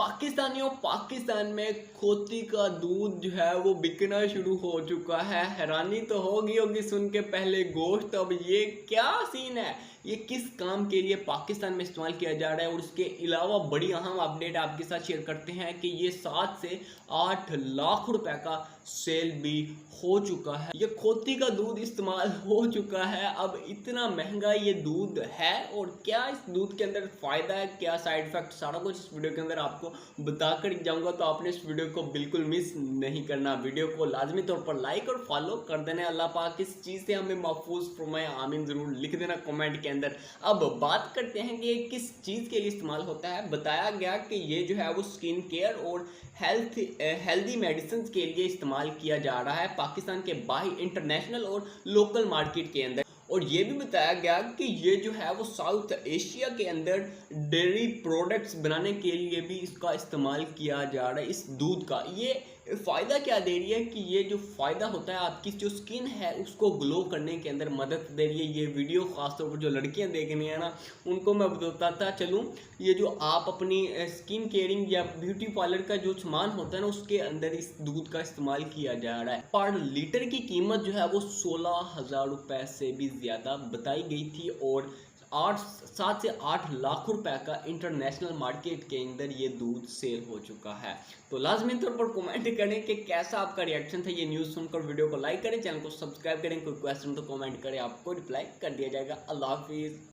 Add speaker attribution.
Speaker 1: पाकिस्तान में खोती का दूध जो है वो बिकना शुरू हो चुका है। हैरानी तो होगी सुन के पहले गोश्त। अब ये क्या सीन है, ये किस काम के लिए पाकिस्तान में इस्तेमाल किया जा रहा है, और उसके अलावा बड़ी अहम अपडेट आपके साथ शेयर करते हैं कि ये 7 से 8 लाख रुपए का सेल भी हो चुका है। ये खोती का दूध इस्तेमाल हो चुका है। अब इतना महंगा ये दूध है, और क्या इस दूध के अंदर फ़ायदा है, क्या साइड इफेक्ट, सारा कुछ इस वीडियो के अंदर आपको बताकर जाऊंगा। तो आपने इस वीडियो को बिल्कुल मिस नहीं करना, वीडियो को लाजमी तौर पर लाइक और फॉलो कर देना। अल्लाह पाक इस चीज़ से हमें महफूज फरमाए, आमीन। ज़रूर लिख देना कमेंट के अंदर। अब बात करते हैं कि ये किस चीज़ के लिए इस्तेमाल होता है। बताया गया कि ये जो है वो स्किन केयर और हेल्दी मेडिसिन के लिए इस्तेमाल किया जा रहा है पाकिस्तान के बाहर, इंटरनेशनल और लोकल मार्केट के अंदर। और ये भी बताया गया कि ये जो है वो साउथ एशिया के अंदर डेयरी प्रोडक्ट्स बनाने के लिए भी इसका इस्तेमाल किया जा रहा है। इस दूध का ये फ़ायदा क्या दे रही है कि ये जो फ़ायदा होता है, आपकी जो स्किन है उसको ग्लो करने के अंदर मदद दे रही है। ये वीडियो ख़ासतौर पर जो लड़कियां देख रही हैं ना, उनको मैं बताता चलूँ, ये जो आप अपनी स्किन केयरिंग या ब्यूटी पार्लर का जो सामान होता है ना, उसके अंदर इस दूध का इस्तेमाल किया जा रहा है। पर लीटर की कीमत जो है वो 16,000 रुपये से भी ज़्यादा बताई गई थी, और 7 से 8 लाख रुपए का इंटरनेशनल मार्केट के अंदर ये दूध सेल हो चुका है। तो लाजमी तौर पर कमेंट करें कि कैसा आपका रिएक्शन था ये न्यूज़ सुनकर। वीडियो को लाइक करें, चैनल को सब्सक्राइब करें, कोई क्वेश्चन तो कमेंट करें, आपको रिप्लाई कर दिया जाएगा। अल्लाह हाफिज़।